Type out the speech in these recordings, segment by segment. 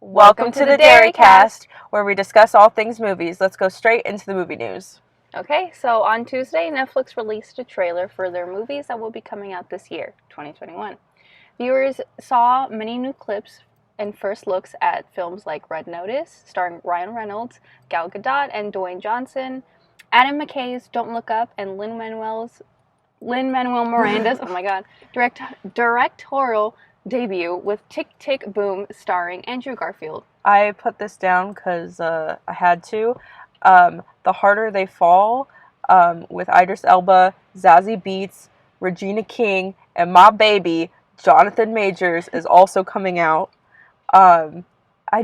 Welcome to the Derry Cast, where we discuss all things movies. Let's go straight into the movie news. Okay, so on Tuesday, Netflix released a trailer for their movies that will be coming out this year, 2021. Viewers saw many new clips and first looks at films like Red Notice, starring Ryan Reynolds, Gal Gadot, and Dwayne Johnson, Adam McKay's Don't Look Up, and Lin-Manuel Miranda's, oh my god, directorial debut with Tick, Tick, Boom, starring Andrew Garfield. I put this down because I had to. The Harder They Fall, with Idris Elba, Zazie Beetz, Regina King, and my baby, Jonathan Majors, is also coming out. I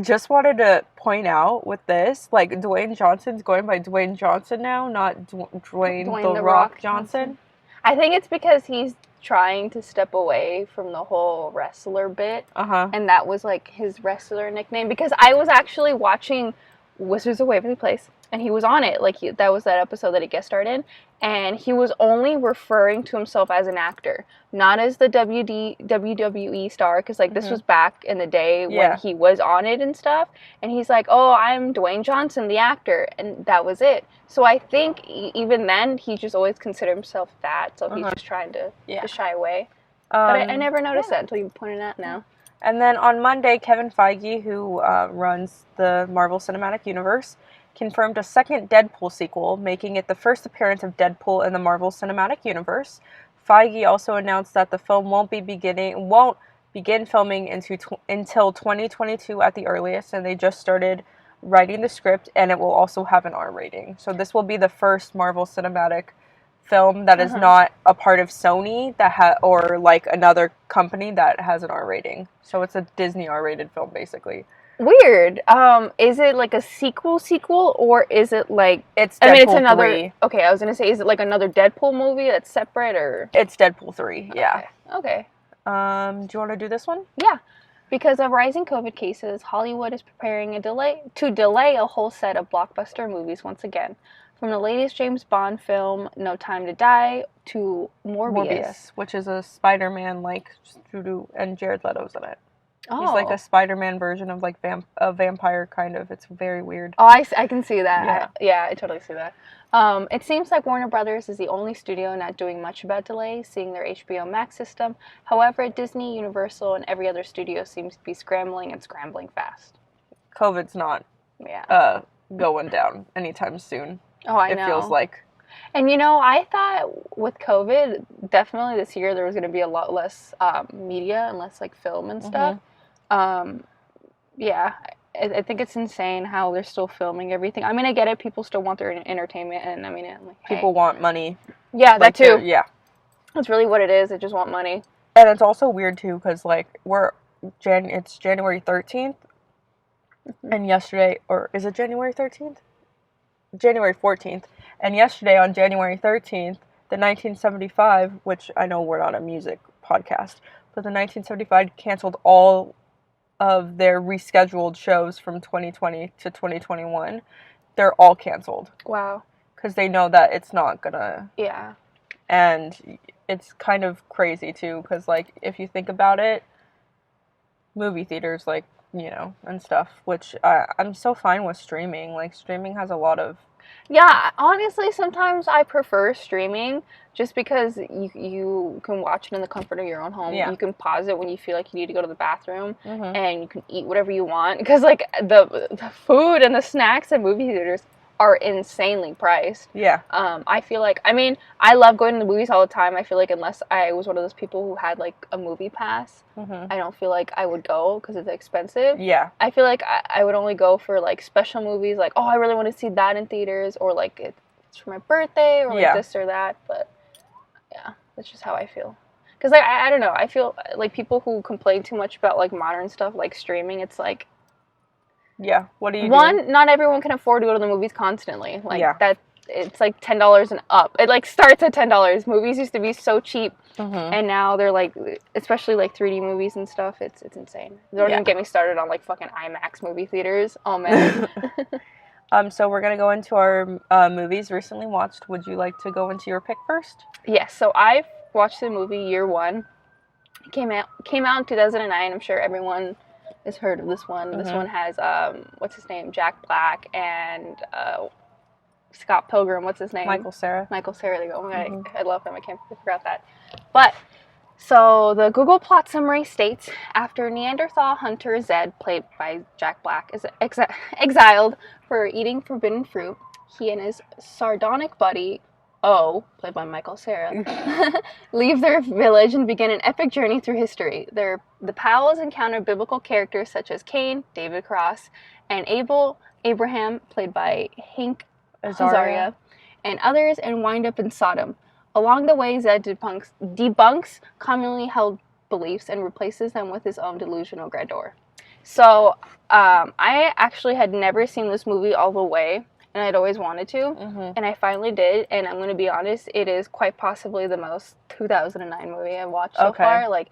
just wanted to point out with this, like, Dwayne Johnson's going by Dwayne Johnson now, not Dwayne The Rock Johnson. I think it's because he's trying to step away from the whole wrestler bit, and that was, like, his wrestler nickname, because I was actually watching Wizards of Waverly Place, and he was on it, like, that was that episode that he guest starred in, and he was only referring to himself as an actor, not as the WWE star, because, like, this was back in the day when he was on it and stuff, and he's like, oh, I'm Dwayne Johnson, the actor, and that was it. So I think even then, he just always considered himself that, so he's just trying to shy away. But I never noticed that until you pointed it out now. And then on Monday, Kevin Feige, who runs the Marvel Cinematic Universe, confirmed a second Deadpool sequel, making it the first appearance of Deadpool in the Marvel Cinematic Universe. Feige also announced that the film won't begin filming until 2022 at the earliest, and they just started writing the script, and it will also have an R rating. So this will be the first Marvel Cinematic film that is not a part of Sony or like another company that has an R rating. So it's a Disney R-rated film, basically. Weird. Is it like a sequel, or is it like it's Deadpool it's another 3. Okay, I was gonna say, is it like another Deadpool movie that's separate, or it's Deadpool 3? Yeah. Okay. Do you want to do this one? Yeah. Because of rising COVID cases, Hollywood is preparing to delay a whole set of blockbuster movies once again. From the latest James Bond film, No Time to Die, to Morbius, which is a Spider-Man like and Jared Leto's in it. Oh. He's like a Spider-Man version of like a vampire kind of. It's very weird. Oh, I can see that. I totally see that. It seems like Warner Brothers is the only studio not doing much about delays, seeing their HBO Max system. However, Disney, Universal, and every other studio seems to be scrambling fast. COVID's not going down anytime soon. Oh, I know. It feels like. And, I thought with COVID, definitely this year there was going to be a lot less media and less, like, film and stuff. I think it's insane how they're still filming everything. I mean, I get it. People still want their entertainment, and I mean, people want money. Yeah, that too. Yeah. That's really what it is. They just want money. And it's also weird, too, because, like, it's January 13th, and yesterday, or is it January 13th? January 14th. And yesterday, on January 13th, the 1975, which I know we're not a music podcast, but the 1975 canceled all of their rescheduled shows from 2020 to 2021. They're all canceled. Wow. Because they know that it's not gonna... Yeah. And it's kind of crazy, too, because, like, if you think about it, movie theaters, like, and stuff, which I'm so fine with streaming. Like, streaming has a lot of... Yeah, honestly, sometimes I prefer streaming just because you can watch it in the comfort of your own home. Yeah. You can pause it when you feel like you need to go to the bathroom, and you can eat whatever you want. Because, like, the food and the snacks at movie theaters are insanely priced. Yeah. I feel like, I mean, I love going to the movies all the time. I feel like unless I was one of those people who had, like, a movie pass, I don't feel like I would go because it's expensive. Yeah. I feel like I would only go for, like, special movies, like, oh, I really want to see that in theaters, or, like, it's for my birthday, or, like, this or that. But, yeah, that's just how I feel. Because, like, I don't know. I feel like people who complain too much about, like, modern stuff, like streaming, it's like... Yeah, what do you do? One, not everyone can afford to go to the movies constantly. Like, it's like $10 and up. It, like, starts at $10. Movies used to be so cheap, and now they're, like, especially, like, 3D movies and stuff, it's insane. Don't even get me started on, like, fucking IMAX movie theaters. Oh, man. So we're going to go into our movies recently watched. Would you like to go into your pick first? Yes, so I watched the movie Year One. It came out in 2009. I'm sure everyone has heard of this one. This one has, what's his name? Jack Black and Scott Pilgrim. What's his name? Michael Cera. There you go. I love him. I forgot that. But, so the Google plot summary states, after Neanderthal hunter Zed, played by Jack Black, is exiled for eating forbidden fruit, he and his sardonic buddy, O, played by Michael Cera, leave their village and begin an epic journey through history. The pals encounter biblical characters such as Cain, David Cross, and Abraham, played by Hank Azaria, and others, and wind up in Sodom. Along the way, Zed debunks commonly held beliefs and replaces them with his own delusional grandeur. So, I actually had never seen this movie all the way, and I'd always wanted to, and I finally did, and I'm going to be honest, it is quite possibly the most 2009 movie I've watched so far. Like,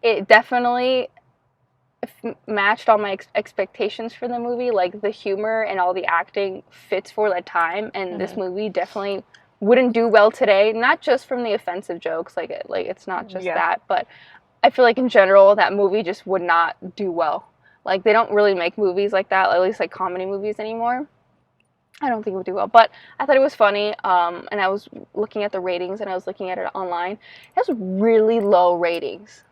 it definitely matched all my expectations for the movie. Like, the humor and all the acting fits for that time, and this movie definitely wouldn't do well today, not just from the offensive jokes, like it's not just that, but I feel like in general that movie just would not do well. Like, they don't really make movies like that, at least like comedy movies anymore. I don't think it would do well, but I thought it was funny, and I was looking at the ratings, and I was looking at it online. It has really low ratings,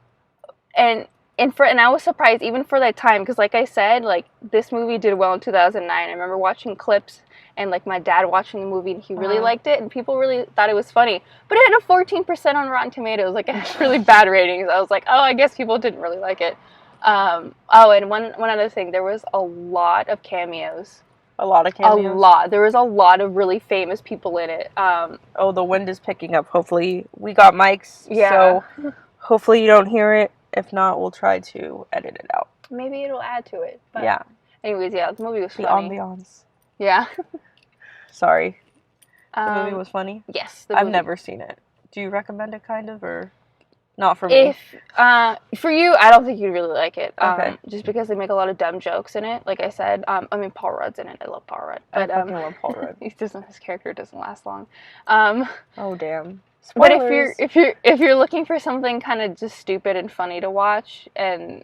and I was surprised even for that time, because like I said, like, this movie did well in 2009. I remember watching clips and like my dad watching the movie, and he really liked it, and people really thought it was funny. But it had a 14% on Rotten Tomatoes, like, it had really bad ratings. I was like, oh, I guess people didn't really like it. And one other thing, there was a lot of cameos. A lot of cameos? A lot. There was a lot of really famous people in it. The wind is picking up. Hopefully, we got mics, so hopefully you don't hear it. If not, we'll try to edit it out. Maybe it'll add to it. But yeah. Anyways, the movie was funny. The ambiance. Yeah. Sorry. The movie was funny? Yes. I've never seen it. Do you recommend it, kind of, or not for me? For you, I don't think you'd really like it. Okay. Just because they make a lot of dumb jokes in it, like I said. I mean, Paul Rudd's in it. I love Paul Rudd. But, I fucking love Paul Rudd. His character doesn't last long. Oh, damn. Spoilers. But if you're looking for something kind of just stupid and funny to watch, and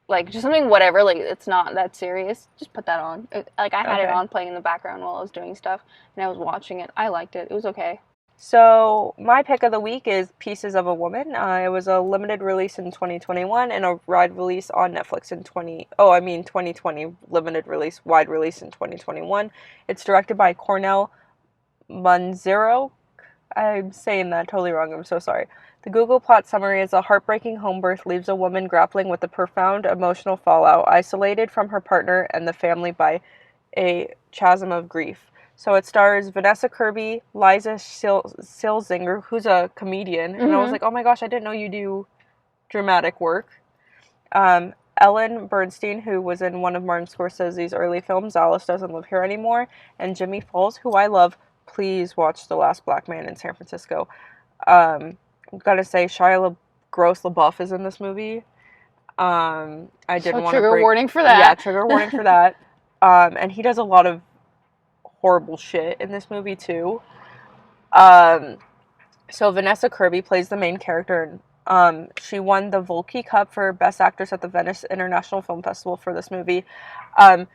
like just something whatever, like it's not that serious, just put that on. Like, I had it on playing in the background while I was doing stuff, and I was watching it. I liked it. It was okay. So my pick of the week is Pieces of a Woman. It was a limited release in 2021 and a wide release on Netflix in 2020, limited release, wide release in 2021. It's directed by Cornell Munzero. I'm saying that totally wrong. I'm so sorry. The Google plot summary is: a heartbreaking home birth leaves a woman grappling with the profound emotional fallout, isolated from her partner and the family by a chasm of grief. So it stars Vanessa Kirby, Liza Silzinger, who's a comedian, and I was like, oh my gosh, I didn't know you do dramatic work. Ellen Bernstein, who was in one of Martin Scorsese's early films, Alice Doesn't Live Here Anymore, and Jimmy Falls, who I love. Please watch The Last Black Man in San Francisco. I'm gonna say Gross LaBeouf is in this movie. I didn't want to trigger warning for that. Yeah, trigger warning for that. And he does a lot of horrible shit in this movie too. So Vanessa Kirby plays the main character, and she won the Volkey Cup for Best Actress at the Venice International Film Festival for this movie.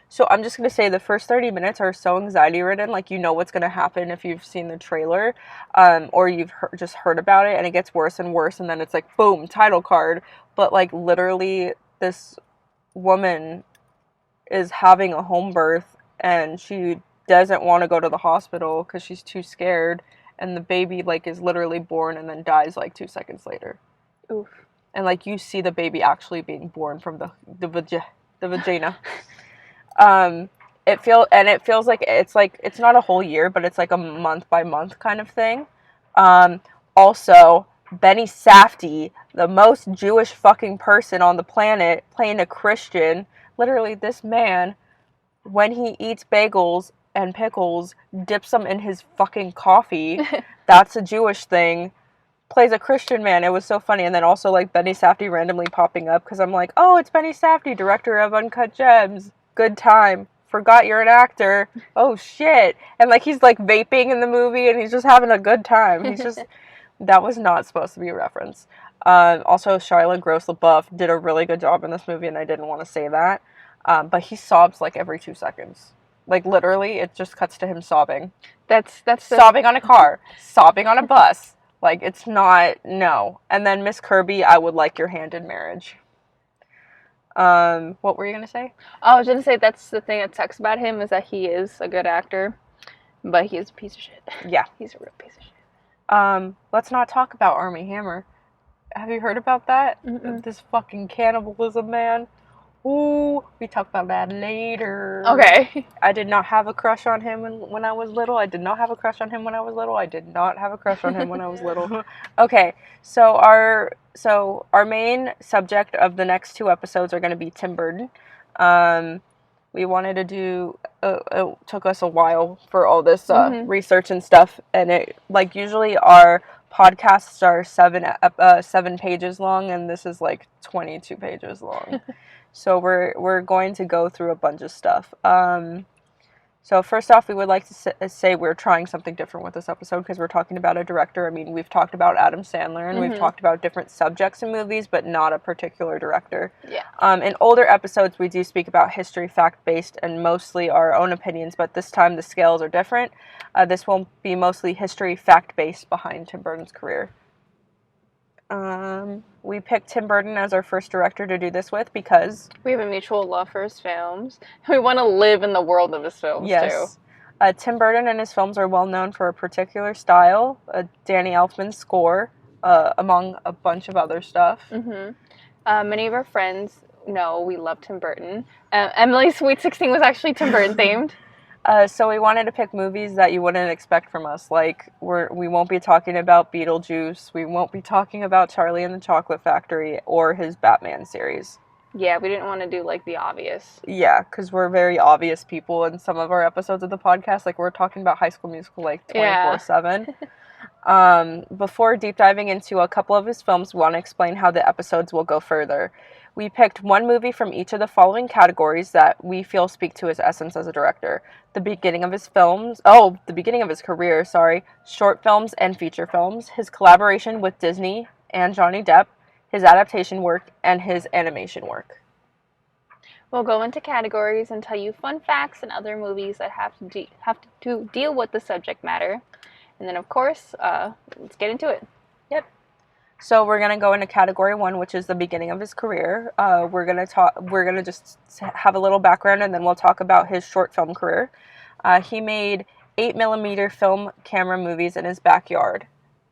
So I'm just going to say the first 30 minutes are so anxiety-ridden, like, you know what's going to happen if you've seen the trailer, or you've just heard about it, and it gets worse and worse, and then it's like, boom, title card. But, like, literally, this woman is having a home birth, and she doesn't want to go to the hospital because she's too scared, and the baby, like, is literally born and then dies, like, 2 seconds later. Oof. And, like, you see the baby actually being born from the vagina. It feels like it's not a whole year, but it's like a month by month kind of thing. Also, Benny Safdie, the most Jewish fucking person on the planet, playing a Christian. Literally, this man, when he eats bagels and pickles, dips them in his fucking coffee. That's a Jewish thing. Plays a Christian man. It was so funny. And then also, like, Benny Safdie randomly popping up, because I'm like, oh, it's Benny Safdie, director of Uncut Gems. Good time. Forgot you're an actor. Oh, shit. And, like, he's, like, vaping in the movie, and he's just having a good time. He's just... That was not supposed to be a reference. Also, Shia LaBeouf did a really good job in this movie, and I didn't want to say that. But he sobs like every 2 seconds. Like, literally, it just cuts to him sobbing. That's sobbing on a car, sobbing on a bus. Like, it's not, no. And then Miss Kirby, I would like your hand in marriage. What were you going to say? I was going to say that's the thing that sucks about him is that he is a good actor, but he is a piece of shit. Yeah. He's a real piece of shit. Let's not talk about Armie Hammer. Have you heard about that? Mm-mm. This fucking cannibalism man. Ooh, we talk about that later. Okay. I did not have a crush on him when I was little. I did not have a crush on him when I was little. I did not have a crush on him when I was little. Okay, so our main subject of the next 2 episodes are going to be Tim Burton. We wanted to do. It took us a while for all this research and stuff, and it like usually our podcasts are 7 pages long, and this is like 22 pages long. So we're going to go through a bunch of stuff. So first off, we would like to say we're trying something different with this episode because we're talking about a director. I mean, we've talked about Adam Sandler and we've talked about different subjects in movies, but not a particular director. Yeah. In older episodes, we do speak about history, fact-based, and mostly our own opinions, but this time the scales are different. This will be mostly history, fact-based behind Tim Burton's career. We picked Tim Burton as our first director to do this with because we have a mutual love for his films. We want to live in the world of his films, too. Tim Burton and his films are well known for a particular style, Danny Elfman's score, among a bunch of other stuff. Many of our friends know we love Tim Burton. Emily's Sweet 16 was actually Tim Burton themed. So we wanted to pick movies that you wouldn't expect from us. Like, we won't be talking about Beetlejuice. We won't be talking about Charlie and the Chocolate Factory or his Batman series. Yeah, we didn't want to do, like, the obvious. Yeah, because we're very obvious people in some of our episodes of the podcast. Like, we're talking about High School Musical, like, 24/7. Before deep diving into a couple of his films, we want to explain how the episodes will go further. We picked one movie from each of the following categories that we feel speak to his essence as a director. The beginning of his career, short films and feature films, his collaboration with Disney and Johnny Depp, his adaptation work, and his animation work. We'll go into categories and tell you fun facts and other movies that have to deal with the subject matter. And then, of course, let's get into it. Yep. So we're gonna go into category 1, which is the beginning of his career. We're gonna just have a little background, and then we'll talk about his short film career. He made 8mm film camera movies in his backyard.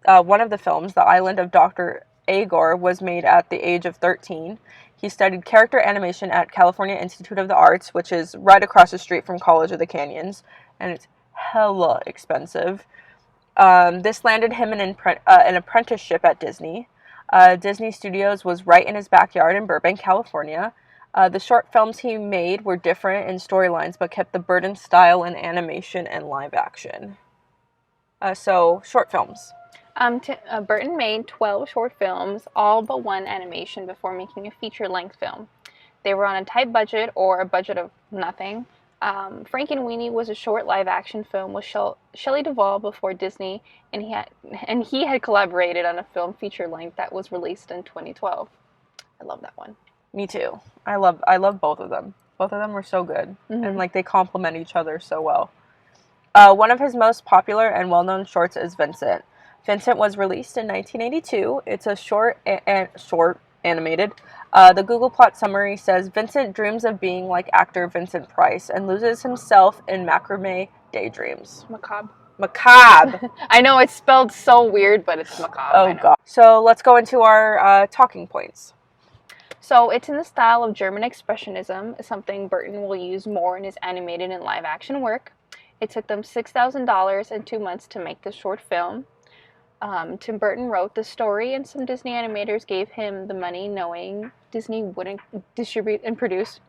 One of the films, The Island of Dr. Agor, was made at the age of 13. He studied character animation at California Institute of the Arts, which is right across the street from College of the Canyons, and it's hella expensive. This landed him an apprenticeship at Disney. Disney Studios was right in his backyard in Burbank, California. The short films he made were different in storylines, but kept the Burton style in animation and live action. So, short films. Burton made 12 short films, all but one animation, before making a feature-length film. They were on a tight budget, or a budget of nothing. Frankenweenie was a short live-action film with Shelley Duvall before Disney, and he had collaborated on a film feature-length that was released in 2012. I love that one. Me too. I love both of them. Both of them were so good, and like they complement each other so well. One of his most popular and well-known shorts is Vincent. Vincent was released in 1982. It's a short animated. The Google plot summary says Vincent dreams of being like actor Vincent Price and loses himself in macrame daydreams. Macabre. I know it's spelled so weird, but it's macabre. Oh god. So let's go into our talking points. So it's in the style of German Expressionism, something Burton will use more in his animated and live action work. It took them $6,000 and 2 months to make this short film. Tim Burton wrote the story, and some Disney animators gave him the money knowing Disney wouldn't distribute and produce.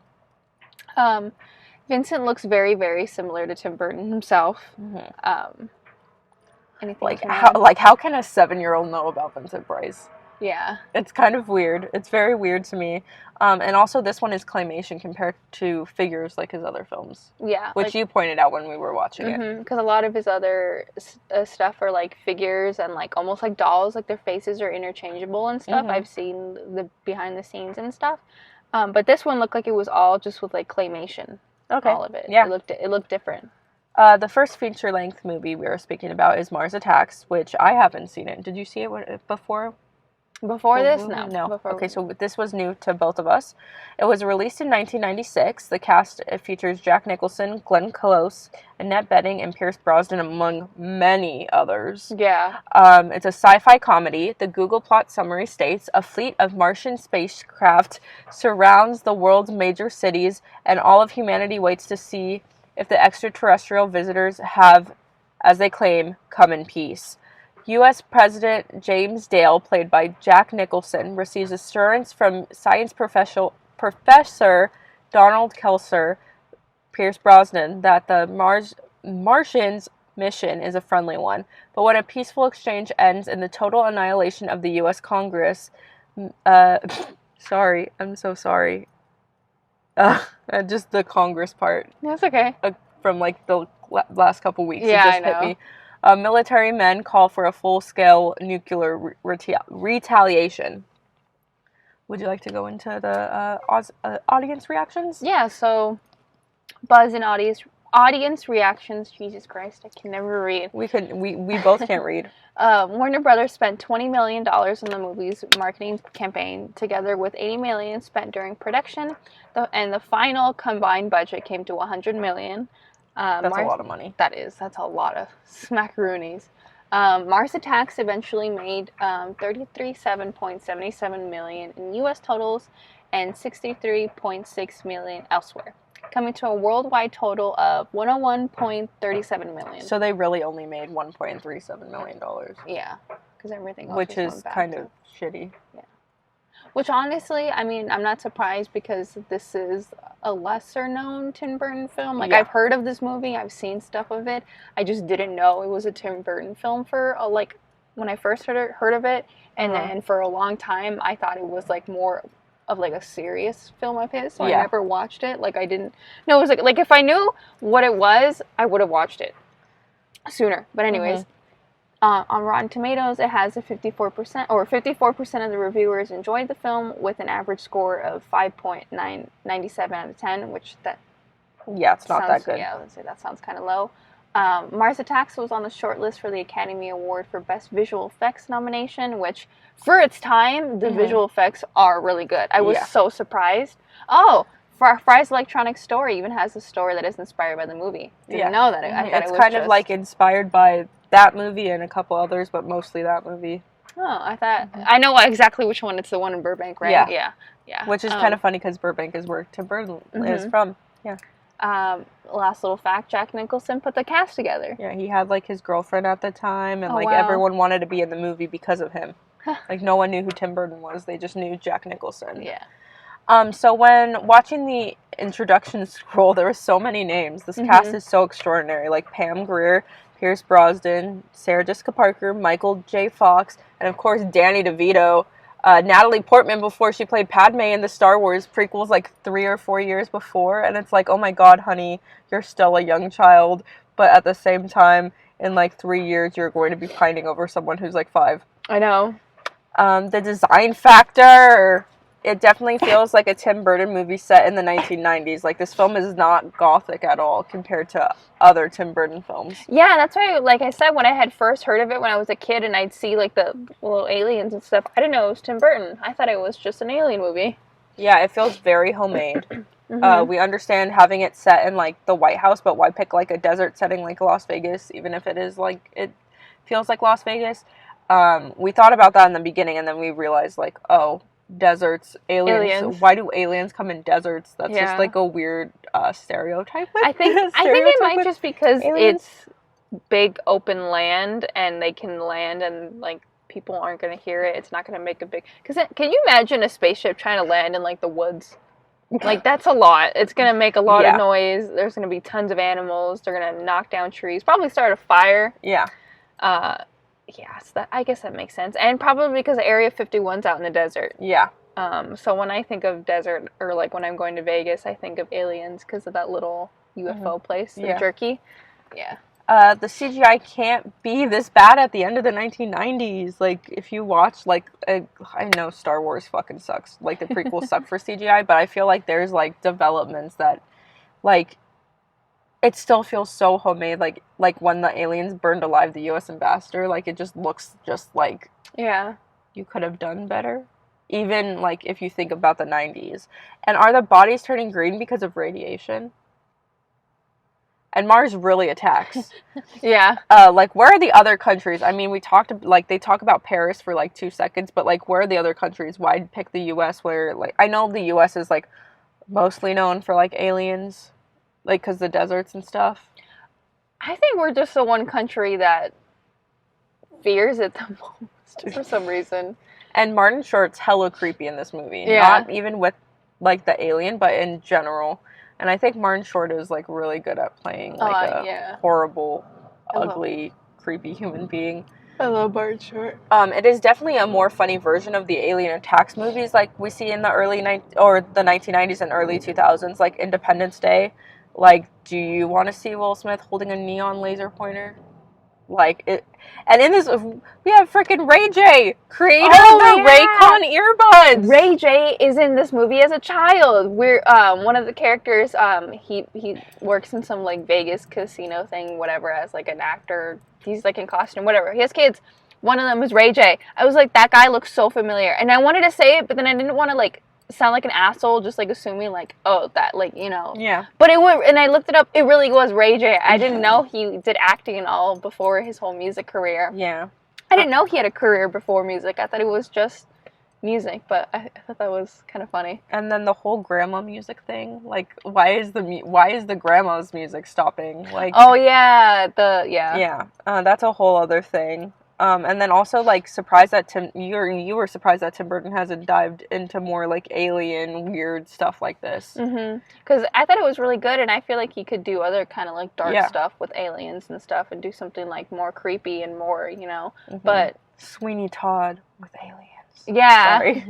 Vincent looks very, very similar to Tim Burton himself. How can a 7-year-old know about Vincent Price? Yeah. It's kind of weird. It's very weird to me. And also this one is claymation compared to figures like his other films. Yeah. Which you pointed out when we were watching it. Because a lot of his other stuff are like figures and like almost like dolls, like their faces are interchangeable and stuff. I've seen the behind the scenes and stuff. But this one looked like it was all just with like claymation. Okay. All of it. Yeah. It looked different. The first feature-length movie we were speaking about is Mars Attacks, which I haven't seen it. Did you see it before? Before this? No. Okay, so this was new to both of us. It was released in 1996. The cast features Jack Nicholson, Glenn Close, Annette Bening, and Pierce Brosnan, among many others. Yeah. It's a sci-fi comedy. The Google plot summary states, a fleet of Martian spacecraft surrounds the world's major cities, and all of humanity waits to see if the extraterrestrial visitors have, as they claim, come in peace. U.S. President James Dale, played by Jack Nicholson, receives assurance from science professor Donald Kelser, Pierce Brosnan, that the Martians' mission is a friendly one. But when a peaceful exchange ends in the total annihilation of the U.S. Congress, sorry, I'm so sorry. Just the Congress part. That's okay. From like the last couple weeks. Yeah, it just hit me. Military men call for a full-scale nuclear retaliation. Would you like to go into the audience reactions? Yeah, so buzz and audience reactions. Jesus Christ, I can never read. We both can't read. Warner Brothers spent $20 million on the movie's marketing campaign, together with $80 million spent during production, and the final combined budget came to $100 million. That's a lot of money. That's a lot of smackaroonies. Mars Attacks eventually made $33.77 million in U.S. totals and $63.6 million elsewhere, coming to a worldwide total of $101.37 million. So they really only made $1.37 million. Yeah, because everything else which is kind of shitty. Yeah. Which honestly, I mean, I'm not surprised because this is a lesser known Tim Burton film. Like, I've heard of this movie, I've seen stuff of it. I just didn't know it was a Tim Burton film for like when I first heard of it, and then for a long time I thought it was like more of like a serious film of his. So I never watched it. Like, I didn't know it was like if I knew what it was, I would have watched it sooner. But anyways. On Rotten Tomatoes, it has a 54%, or 54% of the reviewers enjoyed the film, with an average score of 5.97 out of 10, which it's not that good. Yeah, let's say that sounds kind of low. Mars Attacks was on the shortlist for the Academy Award for Best Visual Effects nomination, which, for its time, the visual effects are really good. I was so surprised. Oh, Fry's Electronic Story even has a story that is inspired by the movie. Didn't know that. I thought it's kind of like inspired by that movie and a couple others, but mostly that movie. Oh, I thought I know exactly which one. It's the one in Burbank, right? Yeah. Which is kind of funny because Burbank is where Tim Burton is from. Yeah. Last little fact: Jack Nicholson put the cast together. Yeah, he had like his girlfriend at the time, and everyone wanted to be in the movie because of him. Like, no one knew who Tim Burton was; they just knew Jack Nicholson. Yeah. So when watching the introduction scroll, there were so many names. This cast is so extraordinary. Like Pam Grier, Pierce Brosnan, Sarah Jessica Parker, Michael J. Fox, and of course Danny DeVito. Natalie Portman before she played Padme in the Star Wars prequels like 3 or 4 years before. And it's like, oh my god, honey, you're still a young child. But at the same time, in like 3 years, you're going to be pining over someone who's like 5. I know. The design factor... It definitely feels like a Tim Burton movie set in the 1990s. Like, this film is not gothic at all compared to other Tim Burton films. Yeah, that's why, like I said, when I had first heard of it when I was a kid and I'd see, like, the little aliens and stuff, I didn't know it was Tim Burton. I thought it was just an alien movie. Yeah, it feels very homemade. We understand having it set in, like, the White House, but why pick, like, a desert setting like Las Vegas, even if it is, like, it feels like Las Vegas? We thought about that in the beginning, and then we realized, like, oh... deserts, aliens. Why do aliens come in deserts? That's just like a weird stereotype. I think it might just because aliens. It's big open land and they can land and like people aren't going to hear it. It's not going to make a big... Because can you imagine a spaceship trying to land in like the woods? Like, that's a lot. It's going to make a lot of noise. There's going to be tons of animals. They're going to knock down trees. Probably start a fire. Yeah. yes, I guess that makes sense. And probably because Area 51's out in the desert. Yeah. So when I think of desert, or like when I'm going to Vegas, I think of Aliens because of that little UFO place, the jerky. Yeah. The CGI can't be this bad at the end of the 1990s. Like, if you watch, like, I know Star Wars fucking sucks. Like, the prequels suck for CGI, but I feel like there's, like, developments that, like, it still feels so homemade. Like when the aliens burned alive the U.S. ambassador, like, it just looks just like... Yeah. You could have done better. Even, like, if you think about the 90s. And are the bodies turning green because of radiation? And Mars really attacks. Yeah. Like, where are the other countries? I mean, they talk about Paris for, like, 2 seconds, but, like, where are the other countries? Why pick the U.S. where, like, I know the U.S. is, like, mostly known for, like, aliens, like, because the deserts and stuff. I think we're just the one country that fears it the most for some reason. And Martin Short's hella creepy in this movie. Yeah. Not even with, like, the alien, but in general. And I think Martin Short is, like, really good at playing, like, a horrible, ugly, creepy human being. I love Martin Short. It is definitely a more funny version of the alien attacks movies, like we see in the the 1990s and early 2000s, like Independence Day. Like, do you want to see Will Smith holding a neon laser pointer? Like, it... And in this, we have freaking Ray J, creator of the Raycon earbuds. Ray J is in this movie as a child. We're one of the characters. He works in some like Vegas casino thing, whatever, as like an actor. He's like in costume, whatever. He has kids. One of them is Ray J. I was like, that guy looks so familiar, and I wanted to say it, but then I didn't want to like sound like an asshole, just like assuming like, oh, that, like, you know. Yeah. But it was, and I looked it up. It really was Ray J. I didn't know he did acting and all before his whole music career. Yeah. I didn't know he had a career before music. I thought it was just music, but I thought that was kind of funny. And then the whole grandma music thing, like, why is the grandma's music stopping? Like, oh yeah, that's a whole other thing. And then also, like, surprised that you were surprised that Tim Burton hasn't dived into more, like, alien weird stuff like this. Because I thought it was really good, and I feel like he could do other kind of like dark stuff with aliens and stuff, and do something like more creepy and more, you know. But Sweeney Todd with aliens. Yeah. Sorry.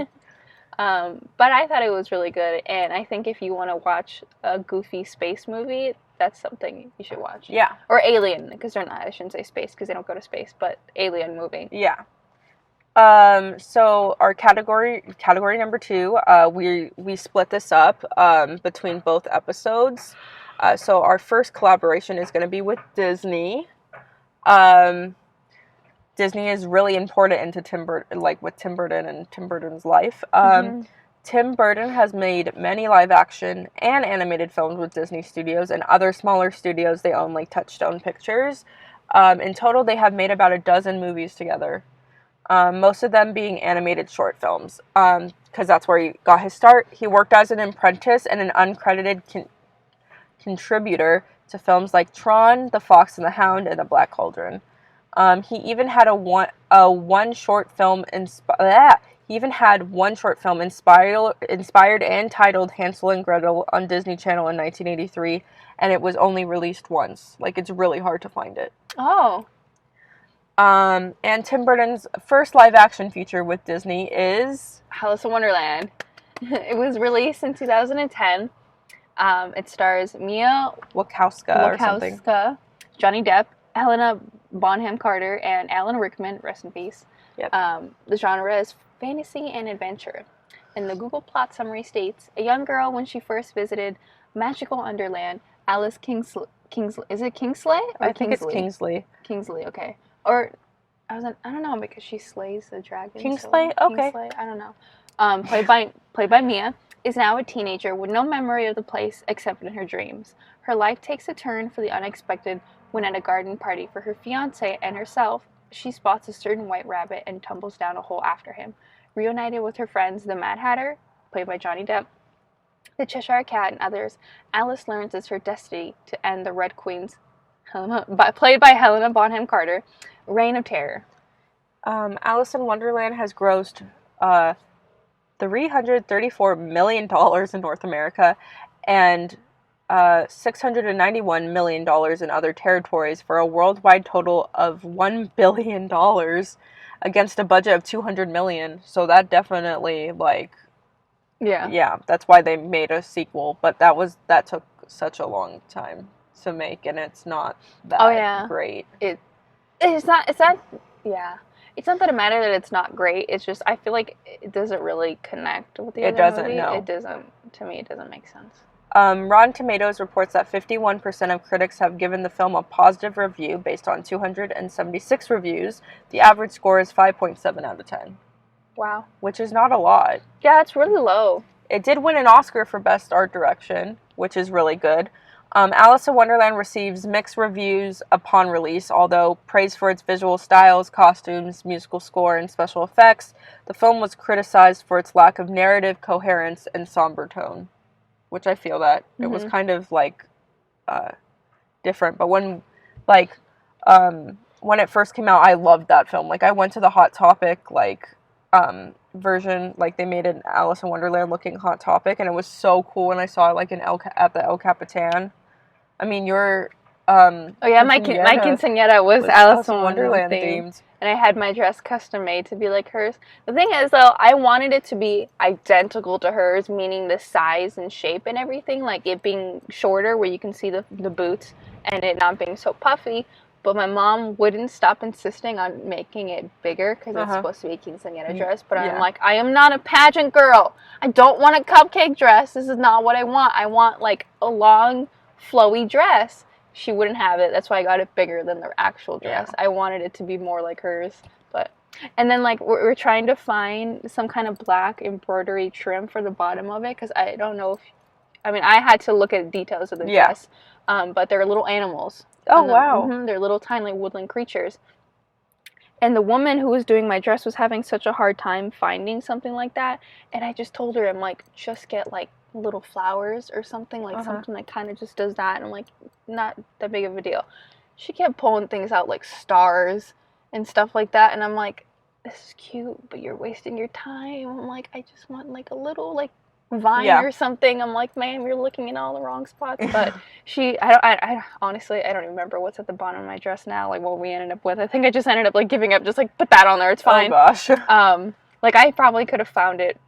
But I thought it was really good, and I think if you want to watch a goofy space movie, that's something you should watch. Yeah. Or Alien, because they're not, I shouldn't say space, because they don't go to space, but Alien movie. Yeah. So our category number 2, we split this up, between both episodes. So our first collaboration is going to be with Disney. Disney is really important into Tim Burton, like with Tim Burton and Tim Burton's life. Tim Burton has made many live-action and animated films with Disney Studios and other smaller studios they own, like Touchstone Pictures. In total, they have made about a dozen movies together, most of them being animated short films, because that's where he got his start. He worked as an apprentice and an uncredited contributor to films like Tron, The Fox and the Hound, and The Black Cauldron. He even had one short film inspired and titled Hansel and Gretel on Disney Channel in 1983, and it was only released once. Like, it's really hard to find it. Oh. And Tim Burton's first live-action feature with Disney is Alice in Wonderland. It was released in 2010. It stars Mia Wasikowska or something. Johnny Depp, Helena Bonham Carter, and Alan Rickman, rest in peace. Yep. The genre is fantasy and adventure. And the Google plot summary states, a young girl, when she first visited magical Underland, Alice Kingsley. Is it Kingsley? Or I think it's Kingsley. Kingsley, okay. Or, I don't know, because she slays the dragon. Kingsley? So okay. Kingsley? I don't know. Played by Mia, is now a teenager with no memory of the place except in her dreams. Her life takes a turn for the unexpected when at a garden party for her fiancé and herself, she spots a certain white rabbit and tumbles down a hole after him. Reunited with her friends, the Mad Hatter, played by Johnny Depp, the Cheshire Cat, and others, Alice learns it's her destiny to end the Red Queen's, played by Helena Bonham Carter, reign of terror. Alice in Wonderland has grossed $334 million in North America, and $691 million in other territories for a worldwide total of $1 billion against a budget of $200 million. So that definitely, like, yeah, that's why they made a sequel. But that took such a long time to make, and it's not that great. It's not that it matters that it's not great. It's just I feel like it doesn't really connect with the other movie. No. It doesn't. To me, it doesn't make sense. Rotten Tomatoes reports that 51% of critics have given the film a positive review based on 276 reviews. The average score is 5.7 out of 10. Wow. Which is not a lot. Yeah, it's really low. It did win an Oscar for Best Art Direction, which is really good. Alice in Wonderland receives mixed reviews upon release, although praised for its visual styles, costumes, musical score, and special effects. The film was criticized for its lack of narrative coherence and somber tone, which I feel that it was kind of like different. But when it first came out, I loved that film. Like, I went to the Hot Topic version, like they made an Alice in Wonderland looking Hot Topic, and it was so cool when I saw it like at the El Capitan. I mean, your my quinceañera was Alice in Wonderland themed. And I had my dress custom made to be like hers. The thing is, though, I wanted it to be identical to hers, meaning the size and shape and everything, like it being shorter where you can see the boots and it not being so puffy. But my mom wouldn't stop insisting on making it bigger because it's supposed to be a quinceañera dress. But I'm like, I am not a pageant girl. I don't want a cupcake dress. This is not what I want. I want like a long, flowy dress. She wouldn't have it. That's why I got it bigger than the actual dress. Yeah. I wanted it to be more like hers. And then like we're trying to find some kind of black embroidery trim for the bottom of it because I don't know if, I had to look at details of the dress. But they're little animals. Oh, wow. They're little tiny woodland creatures. And the woman who was doing my dress was having such a hard time finding something like that. And I just told her, I'm like, just get like little flowers or something, like something that kind of just does that. And I'm like, not that big of a deal. She kept pulling things out like stars and stuff like that. And I'm like, this is cute, but you're wasting your time. I'm like, I just want like a little like vine or something. I'm like, ma'am, you're looking in all the wrong spots. But I honestly, I don't even remember what's at the bottom of my dress now, like what we ended up with. I think I just ended up like giving up, just like put that on there, it's fine. Oh gosh. Like I probably could have found it.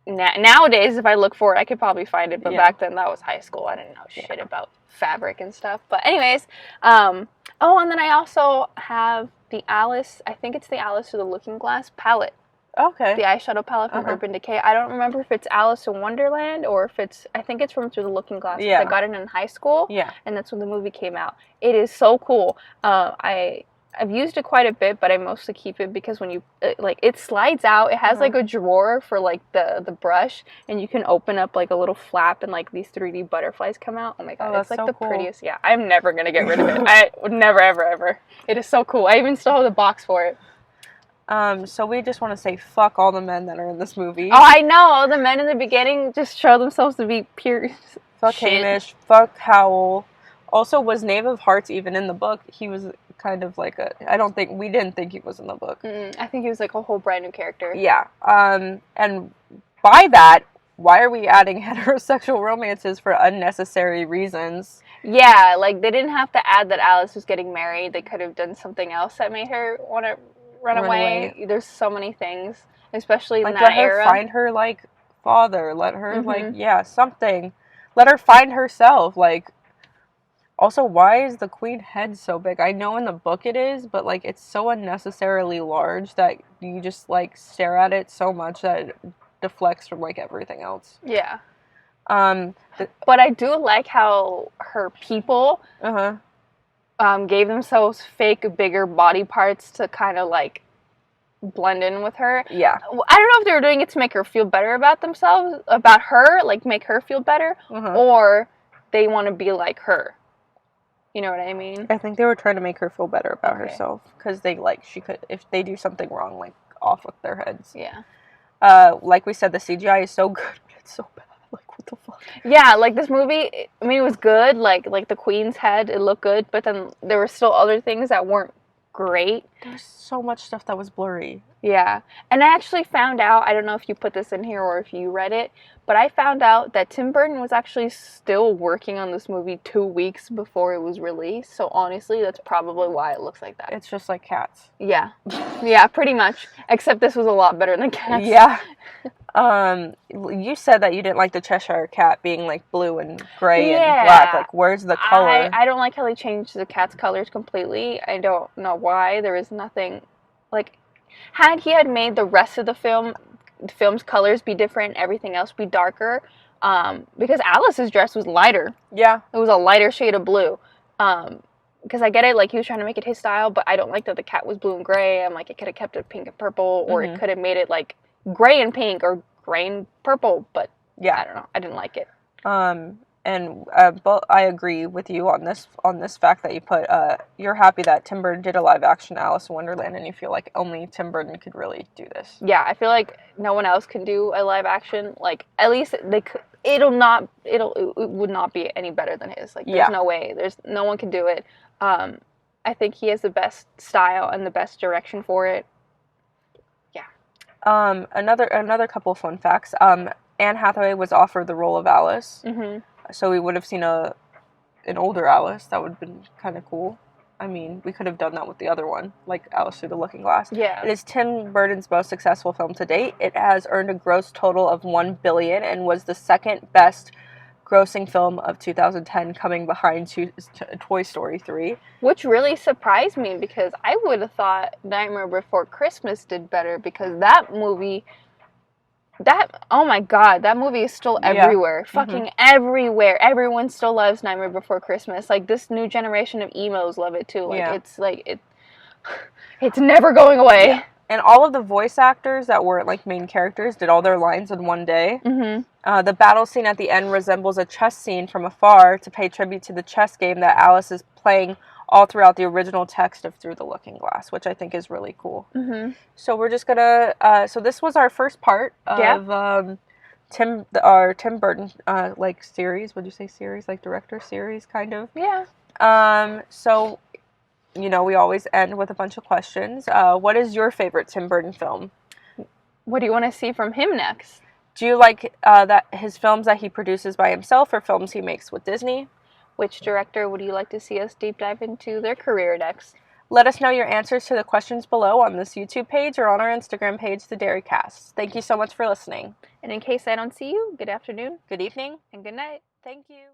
Nowadays, if I look for it, I could probably find it. But back then, that was high school. I didn't know shit about fabric and stuff. But anyways, and then I also have the Alice, I think it's the Alice Through the Looking Glass palette. Okay. The eyeshadow palette from Urban Decay. I don't remember if it's Alice in Wonderland or if I think it's from Through the Looking Glass. Yeah. I got it in high school. Yeah. And that's when the movie came out. It is so cool. I've used it quite a bit, but I mostly keep it because when you, it slides out. It has, like, a drawer for, like, the brush, and you can open up, like, a little flap, and, like, these 3D butterflies come out. Oh, my God. It's, like, so the prettiest. Yeah, I'm never going to get rid of it. I would never, ever, ever. It is so cool. I even still have the box for it. So we just want to say fuck all the men that are in this movie. Oh, I know. The men in the beginning just show themselves to be pure fuck shit. Hamish, fuck Howell. Also, was Knave of Hearts even in the book? He was kind of like we didn't think he was in the book. I think he was like a whole brand new character. Yeah. And by that, why are we adding heterosexual romances for unnecessary reasons? Yeah, like they didn't have to add that Alice was getting married. They could have done something else that made her want to run away. There's so many things, especially in that era. Let her find her, like, father. Let her, something. Let her find herself, like. Also, why is the queen head so big? I know in the book it is, but, like, it's so unnecessarily large that you just, like, stare at it so much that it deflects from, like, everything else. Yeah. But I do like how her people gave themselves fake bigger body parts to kind of, like, blend in with her. Yeah. I don't know if they were doing it to make her feel better about themselves, about her, like, make her feel better, or they want to be like her. You know what I mean? I think they were trying to make her feel better about herself, because she could, if they do something wrong, like, off with their heads. Yeah. Like we said, the CGI is so good, but it's so bad. Like, what the fuck? Yeah, like, this movie, I mean, it was good, like the queen's head, it looked good, but then there were still other things that weren't great. There's so much stuff that was blurry. Yeah. And I actually found out, I don't know if you put this in here or if you read it, but I found out that Tim Burton was actually still working on this movie 2 weeks before it was released. So honestly, that's probably why it looks like that. It's just like Cats. Yeah. Yeah, pretty much. Except this was a lot better than Cats. Yeah. You said that you didn't like the Cheshire Cat being like blue and gray and black. Like, where's the color? I don't like how they changed the cat's colors completely. I don't know why. There is nothing, like, had he had made the rest of the film's colors be different, everything else be darker, because Alice's dress was lighter. Yeah. It was a lighter shade of blue. Because I get it, like, he was trying to make it his style, but I don't like that the cat was blue and gray. I'm like, it could have kept it pink and purple, or it could have made it, like, gray and pink, or gray and purple, but yeah, I don't know. I didn't like it. But I agree with you on this fact that you put, you're happy that Tim Burton did a live action Alice in Wonderland, and you feel like only Tim Burton could really do this. Yeah, I feel like no one else can do a live action. Like, at least they could. It would not be any better than his. Like, there's no way. No one can do it. I think he has the best style and the best direction for it. Yeah. Another couple of fun facts. Anne Hathaway was offered the role of Alice. Mm-hmm. So we would have seen an older Alice. That would have been kind of cool. I mean, we could have done that with the other one, like Alice Through the Looking Glass. Yeah. It is Tim Burton's most successful film to date. It has earned a gross total of $1 billion and was the second best grossing film of 2010, coming behind Toy Story 3. Which really surprised me, because I would have thought Nightmare Before Christmas did better, because that movie... oh my god, that movie is still everywhere. Fucking everywhere. Everyone still loves Nightmare Before Christmas. Like, this new generation of emos love it too. Like, it's never going away. Yeah. And all of the voice actors that were, like, main characters did all their lines in one day. Mm-hmm. The battle scene at the end resembles a chess scene from afar to pay tribute to the chess game that Alice is playing all throughout the original text of Through the Looking Glass, which I think is really cool. Mm-hmm. So we're just gonna... so this was our first part of our Tim Burton, like, series. Would you say series? Like, director series, kind of? Yeah. So... You know, we always end with a bunch of questions. What is your favorite Tim Burton film? What do you want to see from him next? Do you like that his films that he produces by himself, or films he makes with Disney? Which director would you like to see us deep dive into their career next? Let us know your answers to the questions below on this YouTube page or on our Instagram page, the Derry Cast. Thank you so much for listening. And in case I don't see you, good afternoon, good evening, and good night. Thank you.